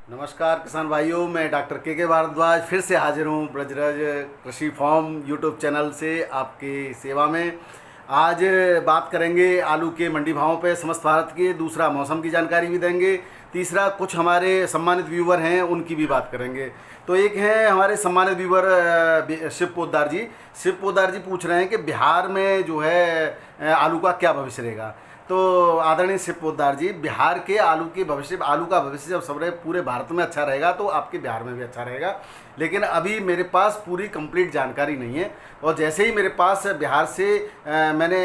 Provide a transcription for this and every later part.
नमस्कार किसान भाइयों, मैं डॉक्टर के भारद्वाज फिर से हाजिर हूँ ब्रजराज कृषि फार्म यूट्यूब चैनल से आपकी सेवा में। आज बात करेंगे आलू के मंडी भावों पे समस्त भारत के, दूसरा मौसम की जानकारी भी देंगे, तीसरा कुछ हमारे सम्मानित व्यूवर हैं उनकी भी बात करेंगे। तो एक हैं हमारे सम्मानित व्यूवर शिव पोद्दार जी। शिव पोद्दार जी पूछ रहे हैं कि बिहार में जो है आलू का क्या भविष्य रहेगा। तो आदरणीय शिव पोद्दार जी, बिहार के आलू का भविष्य जब सब पूरे भारत में अच्छा रहेगा तो आपके बिहार में भी अच्छा रहेगा। लेकिन अभी मेरे पास पूरी कंप्लीट जानकारी नहीं है, और जैसे ही मेरे पास बिहार से मैंने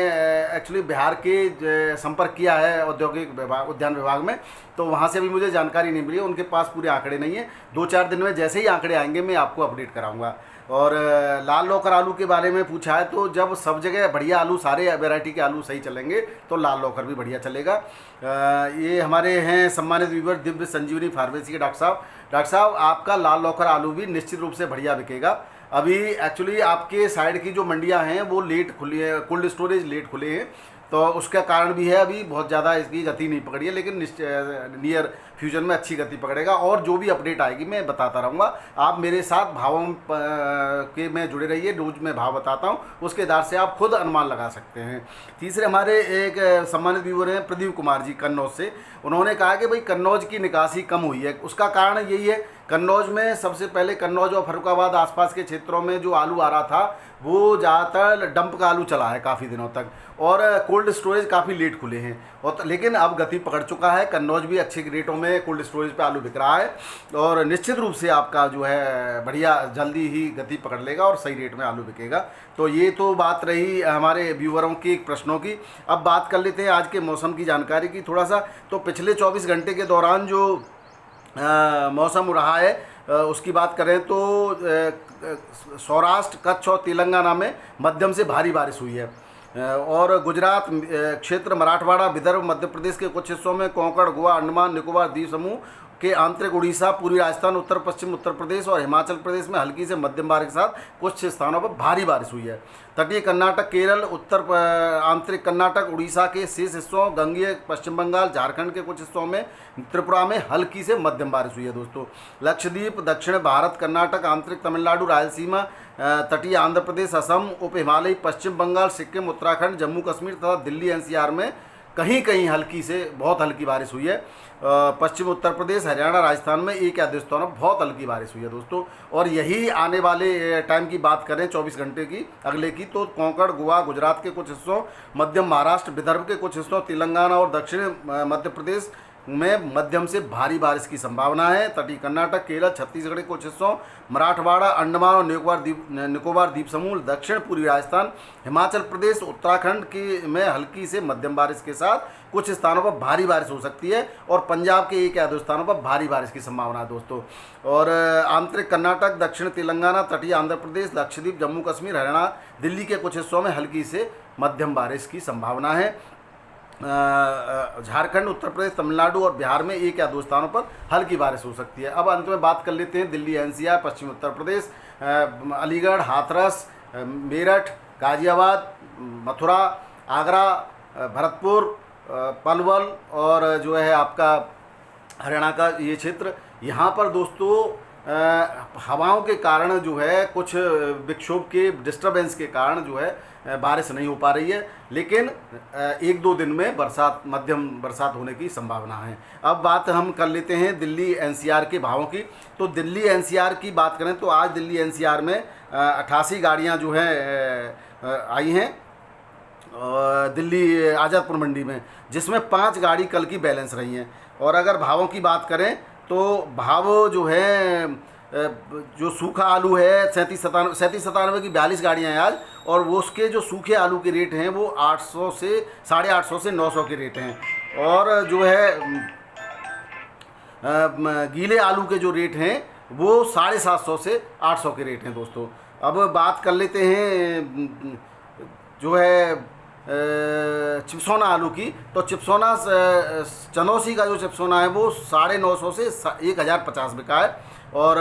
एक्चुअली बिहार के संपर्क किया है औद्योगिक विभाग, उद्यान विभाग में, तो वहाँ से भी मुझे जानकारी नहीं मिली है। उनके पास पूरे आंकड़े नहीं है। 2-4 दिन में जैसे ही आंकड़े आएंगे मैं आपको अपडेट कराऊंगा। और लाल लौकर आलू के बारे में पूछा है, तो जब सब जगह बढ़िया आलू, सारे वैरायटी के आलू सही चलेंगे तो लाल लौकर भी बढ़िया चलेगा। ये हमारे हैं सम्मानित व्यूवर दिव्य संजीवनी फार्मेसी के डॉक्टर साहब। डॉक्टर साहब, आपका लाल लौकर आलू भी निश्चित रूप से बढ़िया बिकेगा। अभी एक्चुअली आपके साइड की जो मंडियां हैं वो लेट खुली है, कोल्ड स्टोरेज लेट खुले हैं, तो उसका कारण भी है अभी बहुत ज़्यादा इसकी गति नहीं पकड़ी है, लेकिन नियर फ्यूचर में अच्छी गति पकड़ेगा। और जो भी अपडेट आएगी मैं बताता रहूँगा। आप मेरे साथ भावों के में जुड़े रहिए, रोज मैं भाव बताता हूँ, उसके आधार से आप खुद अनुमान लगा सकते हैं। तीसरे हमारे एक सम्मानित व्यूवर हैं प्रदीप कुमार जी कन्नौज से। उन्होंने कहा कि भाई कन्नौज की निकासी कम हुई है। उसका कारण यही है, कन्नौज में सबसे पहले कन्नौज और फर्रुखाबाद आसपास के क्षेत्रों में जो आलू आ रहा था वो ज़्यादातर डंप का आलू चला है काफ़ी दिनों तक, और कोल्ड स्टोरेज काफ़ी लेट खुले हैं। और लेकिन अब गति पकड़ चुका है, कन्नौज भी अच्छे रेटों में कोल्ड स्टोरेज पे आलू बिक रहा है, और निश्चित रूप से आपका जो है बढ़िया जल्दी ही गति पकड़ लेगा और सही रेट में आलू बिकेगा। तो ये तो बात रही हमारे व्यूवरों की प्रश्नों की। अब बात कर लेते हैं आज के मौसम की जानकारी की थोड़ा सा। तो पिछले 24 घंटे के दौरान जो मौसम रहा है उसकी बात करें तो सौराष्ट्र, कच्छ और तेलंगाना में मध्यम से भारी बारिश हुई है। और गुजरात क्षेत्र, मराठवाड़ा, विदर्भ, मध्य प्रदेश के कुछ हिस्सों में, कोंकण, गोवा, अंडमान निकोबार द्वीप समूह के आंतरिक उड़ीसा, पूर्वी राजस्थान, उत्तर पश्चिम उत्तर प्रदेश और हिमाचल प्रदेश में हल्की से मध्यम बारिश के साथ कुछ स्थानों पर भारी बारिश हुई है। तटीय कर्नाटक, केरल, आंतरिक कर्नाटक, उड़ीसा के शेष हिस्सों, गंगेय पश्चिम बंगाल, झारखंड के कुछ हिस्सों में, त्रिपुरा में हल्की से मध्यम बारिश हुई है दोस्तों। लक्षद्वीप, दक्षिण भारत, कर्नाटक, आंतरिक तमिलनाडु, रायलसीमा, तटीय आंध्र प्रदेश, असम, उप हिमालयी, पश्चिम बंगाल, सिक्किम, उत्तराखंड, जम्मू कश्मीर तथा दिल्ली एनसीआर में कहीं कहीं हल्की से बहुत हल्की बारिश हुई है। पश्चिम उत्तर प्रदेश, हरियाणा, राजस्थान में एक या दो स्थानों में बहुत हल्की बारिश हुई है दोस्तों। और यही आने वाले टाइम की बात करें 24 घंटे की अगले की, तो कोंकण, गोवा, गुजरात के कुछ हिस्सों, मध्यम महाराष्ट्र, विदर्भ के कुछ हिस्सों, तेलंगाना और दक्षिण मध्य प्रदेश में मध्यम से भारी बारिश की संभावना है। तटीय कर्नाटक, केरल, छत्तीसगढ़ के कुछ हिस्सों, मराठवाड़ा, अंडमान और निकोबार द्वीप समूह, दक्षिण पूर्वी राजस्थान, हिमाचल प्रदेश, उत्तराखंड की में हल्की से मध्यम बारिश के साथ कुछ स्थानों पर भारी बारिश हो सकती है, और पंजाब के एक या दो स्थानों पर भारी बारिश की संभावना है दोस्तों। और आंतरिक कर्नाटक, दक्षिण तेलंगाना, तटीय आंध्र प्रदेश, लक्षद्वीप, जम्मू कश्मीर, हरियाणा, दिल्ली के कुछ हिस्सों में हल्की से मध्यम बारिश की संभावना है। झारखंड, उत्तर प्रदेश, तमिलनाडु और बिहार में एक या दो स्थानों पर हल्की बारिश हो सकती है। अब अंत में बात कर लेते हैं दिल्ली एनसीआर, पश्चिम उत्तर प्रदेश, अलीगढ़, हाथरस, मेरठ, गाजियाबाद, मथुरा, आगरा, भरतपुर, पलवल और जो है आपका हरियाणा का ये क्षेत्र, यहाँ पर दोस्तों हवाओं के कारण जो है, कुछ विक्षोभ के डिस्टरबेंस के कारण जो है बारिश नहीं हो पा रही है, लेकिन 1-2 दिन में बरसात, मध्यम बरसात होने की संभावना है। अब बात हम कर लेते हैं दिल्ली एनसीआर के भावों की। तो दिल्ली एनसीआर की बात करें तो आज दिल्ली एनसीआर में 88 गाड़ियाँ जो हैं आई हैं दिल्ली आज़ादपुर मंडी में, जिसमें 5 गाड़ी कल की बैलेंस रही हैं। और अगर भावों की बात करें तो भाव जो है, जो सूखा आलू है 37-97 की 42 गाड़ियाँ हैं आज, और वो उसके जो सूखे आलू के रेट हैं वो 800 से 850 से 900 के रेट हैं। और जो है गीले आलू के जो रेट हैं वो 750 से 800 के रेट हैं दोस्तों। अब बात कर लेते हैं जो है चिप्सोना आलू की। तो चिप्सोना चनौसी का जो चिप्सोना है वो 950 से 1050 बिका है। और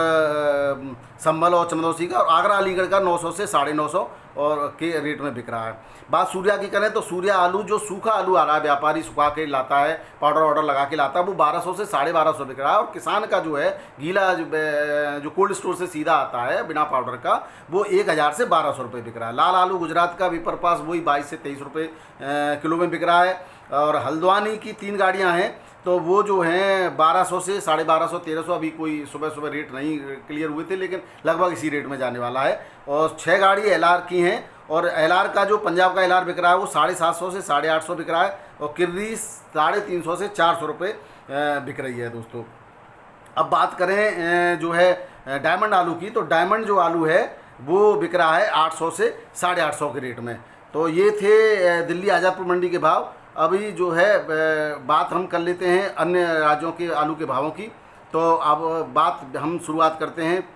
संभल और चंदौसी का, और आगरा अलीगढ़ का 900 से 950 और के रेट में बिक रहा है। बात सूर्या की करें तो सूर्या आलू जो सूखा आलू आ रहा है, व्यापारी सुखा के लाता है, पाउडर वाउडर लगा के लाता है, वो 1200 से 1250 बिक रहा है। और किसान का जो है गीला जो कोल्ड स्टोर से सीधा आता है बिना पाउडर का, वो 1000 से 1200 रुपये बिक रहा है। लाल आलू गुजरात का विपर पास वही 22 से 23 रुपये किलो में बिक रहा है। और हल्द्वानी की 3 गाड़ियाँ हैं, तो वो जो हैं 1200 से 1250 1300, अभी कोई सुबह सुबह रेट नहीं क्लियर हुए थे, लेकिन लगभग इसी रेट में जाने वाला है। और 6 गाड़ी एलआर की हैं, और एलआर का जो पंजाब का एलआर बिक रहा है वो 750 से 850 बिक रहा है, और किर्री 350 से 400 रुपये बिक रही है दोस्तों। अब बात करें जो है डायमंड आलू की, तो डायमंड जो आलू है वो बिक रहा है 800 से 850 के रेट में। तो ये थे दिल्ली आज़ादपुर मंडी के भाव। अभी जो है बात हम कर लेते हैं अन्य राज्यों के आलू के भावों की। तो अब बात हम शुरुआत करते हैं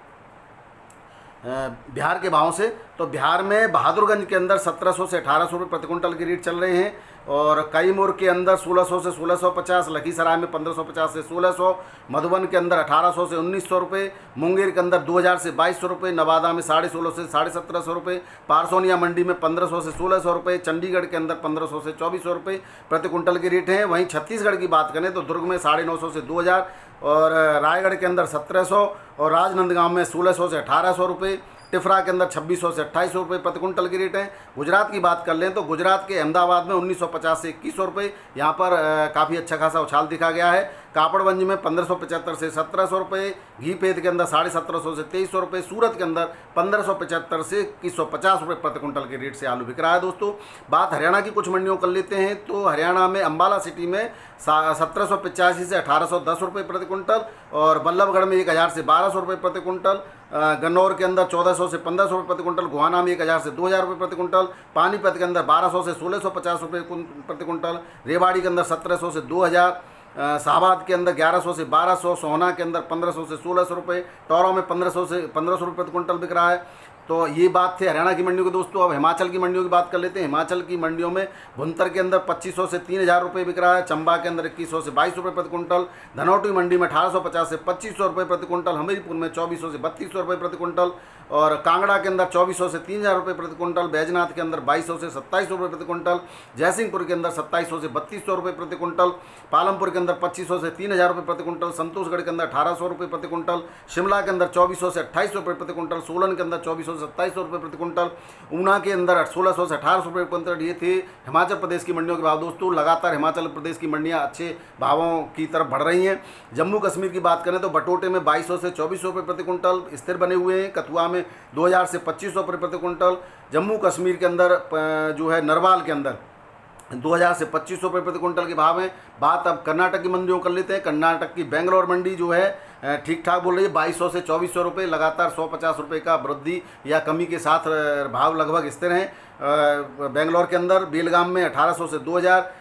बिहार के भावों से। तो बिहार में बहादुरगंज के अंदर 1700 से 1800 रुपये प्रति कुंटल के रेट चल रहे हैं, और कैमूर के अंदर 1600 से 1650, लखीसराय में 1550 से 1600, मधुबन के अंदर 1800 से 1900 रुपये, मुंगेर के अंदर 2000 से 2200 रुपये, नवादा में 1650 से 1750 रुपये, पारसोनिया मंडी में 1500 से 1600 रुपये, चंडीगढ़ के अंदर 1500 से 2400 रुपये प्रति कुंटल के रेट हैं। वहीं छत्तीसगढ़ की बात करें तो दुर्ग में 950 से 2000, और रायगढ़ के अंदर 1700, और राजनांदगांव में 1600 से 1800 रुपये, टिफरा के अंदर 2600 से 2800 रुपये प्रति कुंटल के रेट हैं। गुजरात की बात कर लें तो गुजरात के अहमदाबाद में 1950 से 2100 रुपये, यहाँ पर काफ़ी अच्छा खासा उछाल दिखा गया है। कापड़गंज में 1575 से 1700 रुपये, घीपेद के अंदर 1750 से 2300 रुपये, सूरत के अंदर 1575 से 2150 रुपये प्रति कुंटल के रेट से आलू बिक रहा है दोस्तों। बात हरियाणा की कुछ मंडियों कर लेते हैं, तो हरियाणा में अम्बाला सिटी में 1785 से 1810 रुपये प्रति कुंटल, और बल्लभगढ़ में 1000 से 1200 रुपये प्रति कुंटल, गन्नौर के अंदर 1400 से 1500 रुपये प्रति कुंटल, गोहाना में 1000 से 2000 रुपये प्रति कुंटल, पानीपत के अंदर 1200 से 1650 रुपये प्रति कुंटल, रेवाड़ी के अंदर 1700 से 2000, शाहबाद के अंदर 1100 से 1200, सोहना के अंदर 1500 से 1600 रुपये, टौरा में 1500 से 1500 रुपये प्रति कुंटल बिक रहा है। तो ये बात थी हरियाणा की मंडियों की दोस्तों। अब हिमाचल की मंडियों की बात कर लेते हैं। हिमाचल की मंडियों में भुंतर के अंदर 2500 से 3000 रुपये बिक रहा है, चंबा के अंदर 2100 से 2200 रुपये प्रति कुंटल, धनौटी मंडी में 1850 से 2500 रुपये प्रति कुंटल, हमीरपुर में 2400 से 3200 रुपये प्रति कुंटल, और कांगड़ा के अंदर 2400 से 3000 रुपये प्रति कुंटल, बैजनाथ के अंदर 2200 से 2700 रुपये प्रति कुंटल, जयसिंहपुर के अंदर 2700 से 3200 रुपये प्रति कुंटल, पालमपुर के अंदर 2500 से 3000 रुपये प्रति कुंटल, संतोषगढ़ के अंदर 1800 रुपये प्रति कुंटल, शिमला के अंदर 2400 से 2800 रुपये प्रति कुंटल, सोलन के अंदर 2400 से 2700 रुपये प्रति कुंटल, ऊना के अंदर 1600 से 1800 रुपये प्रति कुंटल। ये थे हिमाचल प्रदेश की मंडियों के भाव दोस्तों। लगातार हिमाचल प्रदेश की मंडियां अच्छे भावों की तरफ बढ़ रही हैं। जम्मू कश्मीर की बात करें तो बटोटे में 2200 से 2400 रुपये प्रति कुंटल स्थिर बने हुए हैं, कथुआ में 2000 से 2500 रुपये प्रति कुंटल, जम्मू कश्मीर के अंदर जो है नरवाल के अंदर 2000 से 2500 रुपये प्रति कुंटल के भाव हैं। बात अब कर्नाटक की मंडियों कर लेते हैं। कर्नाटक की बेंगलोर मंडी जो है ठीक ठाक बोल रही है, 2200 से 2400 रुपये, लगातार 150 रुपये का वृद्धि या कमी के साथ भाव लगभग स्थिर हैं। बेंगलोर के अंदर बेलगाम में 1800 से 2000,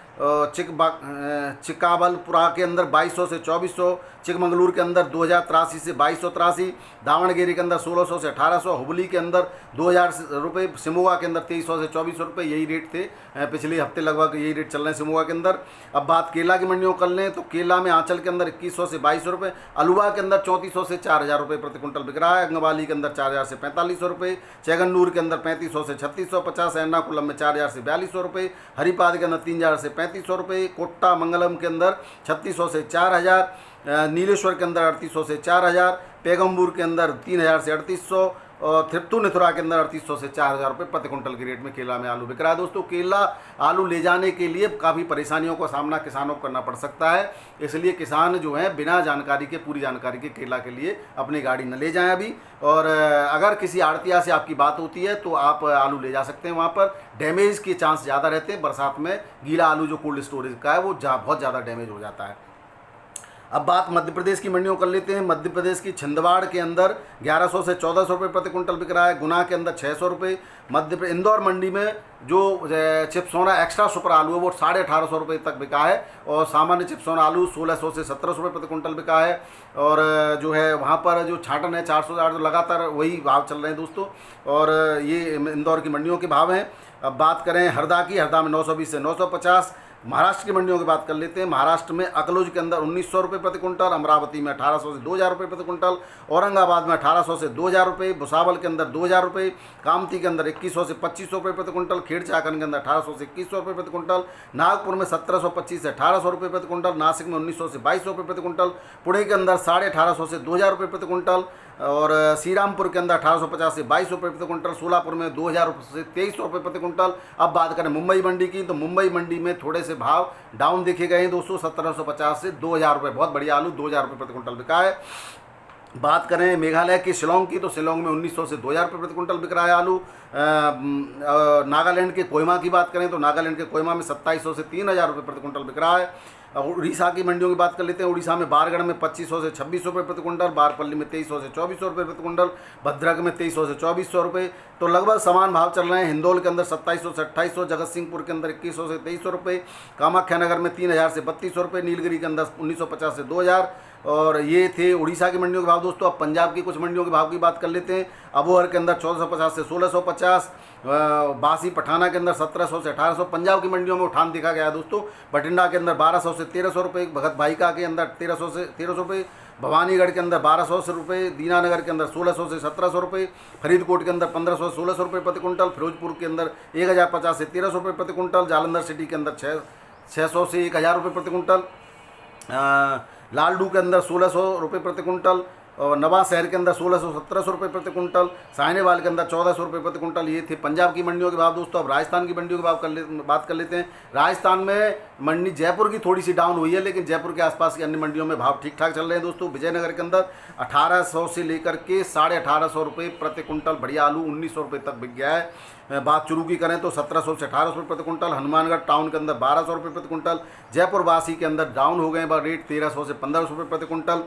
चिकाबलपुरा के अंदर 2200 से 2400, चिकमंगलूर के अंदर 2083 से 2283, दावणगेरे के अंदर 1600 से 1800, हुबली के अंदर 2000 रुपये, सिमोगा के अंदर 2300 से 2400 रुपये, यही रेट थे पिछले हफ्ते, लगभग यही रेट चल रहे हैं सिमोगा के अंदर। अब बात केला की मंडियों कर लें तो केला में आंचल के अंदर 2100 से 2200 रुपये, अलुआ के अंदर 3400 से 4000 रुपये प्रति कुंटल बिक रहा है, अंगवाली के अंदर 4000 से 4500 रुपये, चैगन्नूर के अंदर 3500 से 3650, एर्नाकुलम में 4000 से 4200 रुपये, हरिपाद के अंदर 3000 से 3500 रुपये, कोट्टा मंगलम के अंदर 3600 से 4000, नीलेश्वर के अंदर 3800 से 4000, पेगम्बूर के अंदर 3000 से 3800, और थिप्तू-निथुरा के अंदर 3800 से 4000 रुपये प्रति कुंटल के रेट में केला में आलू बिक रहा है दोस्तों। केला आलू ले जाने के लिए काफ़ी परेशानियों का सामना किसानों को करना पड़ सकता है, इसलिए किसान जो है बिना जानकारी के, पूरी जानकारी के केला के लिए अपनी गाड़ी न ले जाएं अभी। और अगर किसी आड़तिया से आपकी बात होती है तो आप आलू ले जा सकते हैं, वहाँ पर डैमेज के चांस ज़्यादा रहते हैं। बरसात में गीला आलू जो कोल्ड स्टोरेज का है वो बहुत ज़्यादा डैमेज हो जाता है। अब बात मध्य प्रदेश की मंडियों कर लेते हैं। मध्य प्रदेश की छिंदवाड़ के अंदर 1100 से 1400 रुपये प्रति कुंटल बिक रहा है, गुना के अंदर 600 रुपये, इंदौर मंडी में जो चिप्सोना एक्स्ट्रा सुपर आलू है वो 1850 रुपये तक बिका है, और सामान्य चिप्सोना आलू 1600 से 1700 रुपये प्रति कुंटल बिका है। और जो है वहाँ पर जो छाटन है 400 800, लगातार वही भाव चल रहे हैं दोस्तों, और ये इंदौर की मंडियों के भाव हैं। अब बात करें हरदा की, हरदा में 920 से 950, महाराष्ट्र की मंडियों की बात कर लेते हैं। महाराष्ट्र में अकलूज के अंदर 1900 रुपये प्रति कुंटल, अमरावती में 1800 से 2000 रुपये प्रति कुंटल, औरंगाबाद में 1800 से 2000 रुपये, भुसावल के अंदर 2000 रुपये, कामती के अंदर 2100 से 2500 रुपये प्रति कुंटल, खेड़ चाकन के अंदर 1800 से 2100 रुपये प्रति कुंटल, नागपुर में 1725 से 1800 रुपये प्रति कुंटल, नासिक में 1900 से 2200 रुपये प्रति कुंटल, पुणे के अंदर 1850 से 2000 रुपये प्रति कुंटल, और श्रीरामपुर के अंदर 1850 से 2200 रुपये प्रति कुंटल, सोलापुर में 2000 से 2300 रुपये प्रति कुंटल। अब बात करें मुंबई मंडी की, तो मुंबई मंडी में थोड़े से भाव डाउन देखे गए हैं दोस्तों, 1750 से 2000 रुपये, बहुत बढ़िया आलू 2000 रुपये प्रति कुंटल बिका है। बात करें मेघालय की शिलोंग की, तो शिलोंग में 1900 से 2000 रुपये प्रति कुंटल बिक रहा है आलू। नागालैंड के कोहिमा की बात करें तो नागालैंड के कोहिमा में 2700 से 3000 रुपये प्रति कुंटल बिक रहा है। उड़ीसा की मंडियों की बात कर लेते हैं। उड़ीसा में बारगढ़ में 2500 से 2600 रुपये प्रति कुंटल, बारपल्ली में 2300 से 2400 रुपये प्रति कुंटल, भद्रक में 2300 से 2400 रुपये, तो लगभग समान भाव चल रहे हैं। हिंदौल के अंदर 2700 से 2800, जगत सिंहपुर के अंदर 2100 से 2300 रुपये, कामाख्या नगर में 3000 से 3200 रुपये, नीलगिरी के अंदर 1950 से 2000। और ये थे उड़ीसा की मंडियों के भाव दोस्तों। अब पंजाब की कुछ मंडियों के भाव की बात कर लेते हैं। अबोहर के अंदर 1450 से 1650, बासी पठाना के अंदर 1700 से 1800। पंजाब की मंडियों में उठान देखा गया है दोस्तों। बठिंडा के अंदर 1200 से 1300 रुपये, भगत भाईका के अंदर 1300 से 1300 रुपये, भवानीगढ़ के अंदर 1200 से रुपये, दीनानगर के अंदर 1600 से 1700 रुपये, फरीदकोट के अंदर 1500 से 1600 रुपये प्रति कुंटल, फिरोजपुर के अंदर 1050 से 1300 रुपये प्रति कुंटल, जालंधर सिटी के अंदर 600 से 1000 रुपये प्रति कुंटल, लालडू के अंदर 1600 रुपये प्रति कुंटल, और नवाज शहर के अंदर 1600-1700 रुपये प्रति कुंटल, साहिनेवाल के अंदर 1400 रुपये प्रति कुंटल। ये थे पंजाब की मंडियों के भाव दोस्तों। अब राजस्थान की मंडियों के भाव बात कर लेते हैं। राजस्थान में मंडी जयपुर की थोड़ी सी डाउन हुई है, लेकिन जयपुर के आसपास की अन्य मंडियों में भाव ठीक ठाक चल रहे हैं दोस्तों। विजयनगर के अंदर 1800 से लेकर के 1850 रुपये प्रति कुंटल बढ़िया आलू 1900 रुपये तक बिक गया है। बात शुरू की करें तो 1700 से 1800 रुपये प्रति कुंटल। हनुमानगढ़ टाउन के अंदर 1200 रुपये प्रति कुंटल। जयपुर वासी के अंदर डाउन हो गए रेट 1300 से 1500 रुपये प्रति कुंटल।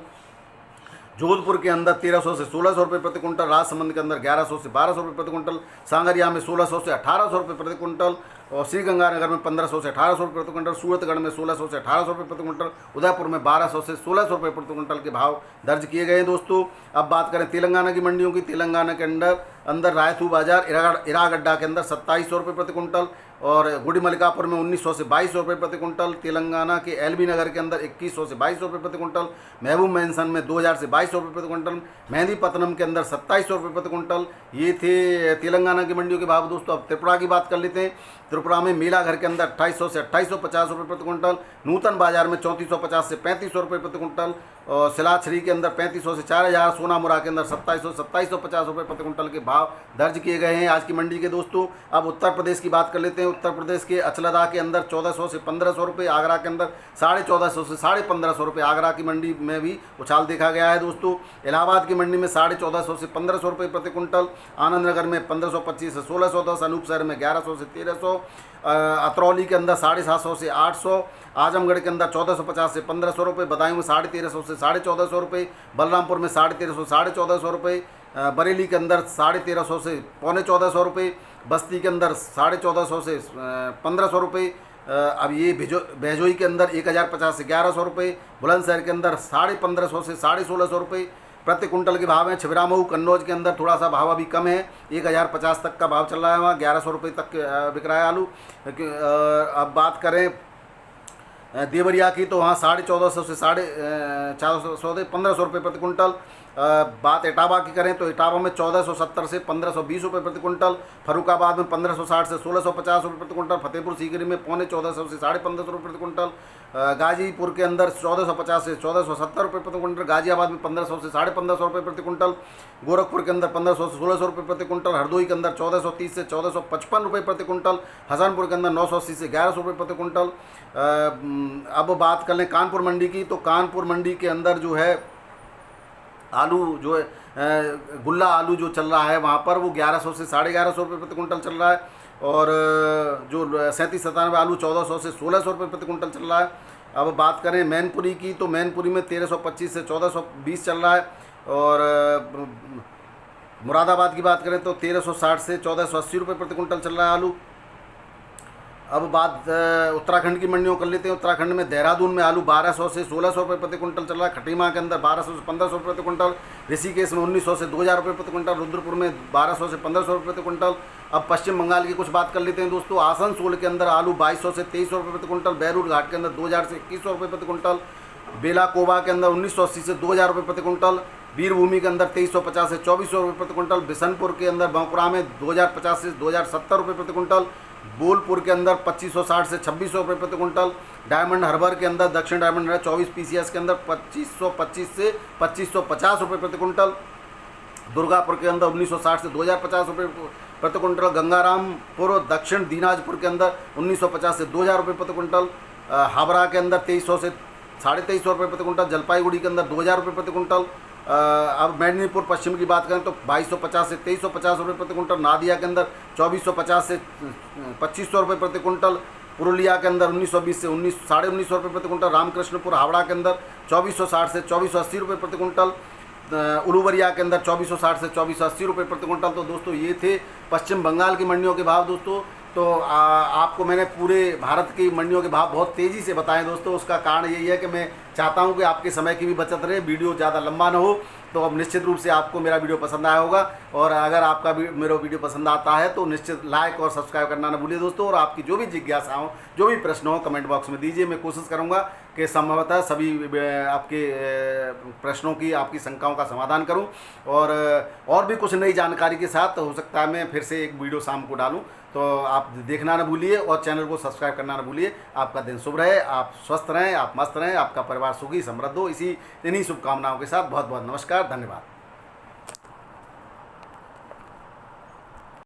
जोधपुर के अंदर 1300 से 1600 रुपये प्रति कुंटल। राजसमंद के अंदर 1100 से 1200 रुपये प्रति कुंटल। सांगरिया में 1600 से 1800 रुपये प्रति कुंटल, और श्रीगंगानगर में 1500 से 1800 रुपये प्रति कुंटल। सूरतगढ़ में 1600 से 1800 रुपये प्रति कुंटल। उदयपुर में 1200 से 1600 रुपये प्रति कुंटल के भाव दर्ज किए गए हैं दोस्तों। अब बात करें तेलंगाना की मंडियों की। तेलंगाना के अंदर रायथू बाजार इरागड्डा के अंदर 2700 रुपये प्रति कुंटल, और गुड़ी मलिकापुर में 1900 से 2200 रुपये प्रति कुंटल। तेलंगाना के एलबी नगर के अंदर 2100 से 2200 रुपये प्रति कुंटल। महबूब मैंसन में 2000 से 2200 रुपये प्रति कुंटल। मेहंदीपत्तनम के अंदर 2700 रुपये प्रति कुंटल। ये थे तेलंगाना की मंडियों के भाव दोस्तों। अब त्रिपुरा की बात कर लेते हैं। त्रिपुरा में मेला घर के अंदर 2800 से 2850 रुपये प्रति कुंटल। नूतन बाजार में 3450 से 3500 रुपये प्रति कुंटल, और सिलाछरी के अंदर 3500 से 4000। सोनामुरा के अंदर 2750 रुपये प्रति कुंटल के भाव दर्ज किए गए हैं आज की मंडी के दोस्तों। अब उत्तर प्रदेश की बात कर लेते हैं। उत्तर प्रदेश के अचलदा के अंदर 1400 से 1500 रुपये, आगरा के अंदर 1450 से 1550 रुपये। आगरा की मंडी में भी उछाल देखा गया है दोस्तों। इलाहाबाद की मंडी में 1450 से 1500 रुपये प्रति कुंटल। आनंद नगर में 1525 से 1610। अनूपसर में 1100 से 1300। अतरौली के अंदर 750 से 800। आजमगढ़ के अंदर 1450 से 1500 रुपये। बदायूं में 1350 से 1450 रुपये। बलरामपुर में 1350 से 1450 रुपये। बरेली के अंदर 1350 से 1450 रुपये। बस्ती के अंदर 1450 से 1500 रुपये। अब ये भैजोई के अंदर 1050 से 1100 रुपये। बुलंदशहर के अंदर 1550 से 1650 रुपये प्रति कुंटल के भाव हैं। छिबरामऊ कन्नौज के अंदर थोड़ा सा भाव अभी कम है, 1050 तक का भाव चल रहा है, वहाँ 1100 रुपये तक बिक रहा है आलू। अब बात करें देवरिया की, तो वहाँ 1450 से 450 1500 रुपये प्रति कुंटल। बात इटावा की करें तो इटावा में 1470 से 1520 रुपये प्रति कुंटल। फरुखाबाद में 1560 से 1650 रुपये प्रति कुंटल। फतेहपुर सीकरी में 1450 से 1550 रुपये प्रति कुंटल। गाजीपुर के अंदर 1450 से 1470 रुपये प्रति कुंटल। गाजियाबाद में 1500 से 1550 रुपये प्रति कुंटल। गोरखपुर के अंदर 1500 से 1600 रुपये प्रति कुंटल। हरदोई के अंदर 1430 से 1455 रुपये प्रति कुंटल। हसनपुर के अंदर 980 से 1100 रुपये प्रति कुंटल। अब बात कर लें कानपुर मंडी की, तो कानपुर मंडी के अंदर जो है आलू जो है गुल्ला आलू जो चल रहा है वहाँ पर वो 1100 से 1150 रुपये प्रति कुंटल चल रहा है, और जो 3797 आलू 1400 से 1600 रुपये प्रति कुंटल चल रहा है। अब बात करें मैनपुरी की, तो मैनपुरी में 1325 से 1420 चल रहा है, और मुरादाबाद की बात करें तो 1360 से 1480 रुपये प्रति कुंटल चल रहा है आलू। अब बात उत्तराखंड की मंडियों कर लेते हैं। उत्तराखंड में देहरादून में आलू 1200 से 1600 रुपये प्रति क्विंटल चल रहा है। खटीमा के अंदर 1200 से 1500 रुपये प्रति क्विंटल। ऋषिकेश में 1900 से 2000 रुपये प्रति क्विंटल। रुद्रपुर में 1200 से 1500 रुपये प्रति क्विंटल। अब पश्चिम बंगाल की कुछ बात कर लेते हैं दोस्तों। आसनसोल के अंदर आलू 2200 से 2300 रुपये प्रति क्विंटल। बैरूट घाट के अंदर 2000 से 2100 रुपये प्रति क्विंटल। बेलाकोवा के अंदर 1980 से 2000 रुपये प्रति क्विंटल। वीरभूमि के अंदर 2350 से 2400 रुपये प्रति क्विंटल। बिशनपुर के अंदर बांकुरा में 2050 से 2070 रुपये प्रति क्विंटल। बोलपुर के अंदर 2560 से 2600 रुपये प्रति क्विंटल। डायमंड हार्बर के अंदर दक्षिण डायमंड हार्बर 24 PCS के अंदर 2525 से 2550 रुपये प्रति क्विंटल। दुर्गापुर के अंदर 1960 से 2050 रुपये प्रति क्विंटल। गंगारामपुर दक्षिण दीनाजपुर के अंदर 1950 से 2000 रुपये प्रति क्विंटल। हावड़ा के अंदर 2300 से 2350 रुपये प्रति क्विंटल। जलपाईगुड़ी के अंदर 2000 रुपये प्रति क्विंटल। अब मेदिनीपुर पश्चिम की बात करें तो 2250 से 2350 रुपये प्रति क्विंटल। नादिया के अंदर 2450 से 2500 रुपये प्रति क्विंटल। पुरुलिया के अंदर 1920 से 1950 रुपये प्रति क्विंटल। रामकृष्णपुर हावड़ा के अंदर 2460 से 2480 रुपये प्रति क्विंटल। उलूबरिया के अंदर 2460 से 2480 रुपये प्रति क्विंटल। तो दोस्तों ये थे पश्चिम बंगाल की मंडियों के भाव दोस्तों। तो आपको मैंने पूरे भारत की मंडियों के भाव बहुत तेज़ी से बताएं दोस्तों। उसका कारण यही है कि मैं चाहता हूं कि आपके समय की भी बचत रहे, वीडियो ज़्यादा लंबा ना हो। तो अब निश्चित रूप से आपको मेरा वीडियो पसंद आया होगा, और अगर आपका मेरा वीडियो पसंद आता है तो निश्चित लाइक और सब्सक्राइब करना ना भूलिए दोस्तों। और आपकी जो भी जिज्ञासा हो, जो भी प्रश्न हो, कमेंट बॉक्स में दीजिए। मैं कोशिश करूँगा कि संभवतः सभी आपके प्रश्नों की, आपकी शंकाओं का समाधान करूं। और भी कुछ नई जानकारी के साथ हो सकता है मैं फिर से एक वीडियो शाम को डालूं। तो आप देखना ना भूलिए और चैनल को सब्सक्राइब करना ना भूलिए। आपका दिन शुभ रहे, आप स्वस्थ रहें, आप मस्त रहें, आपका परिवार सुखी समृद्ध हो। इन्हीं शुभकामनाओं के साथ बहुत बहुत नमस्कार, धन्यवाद।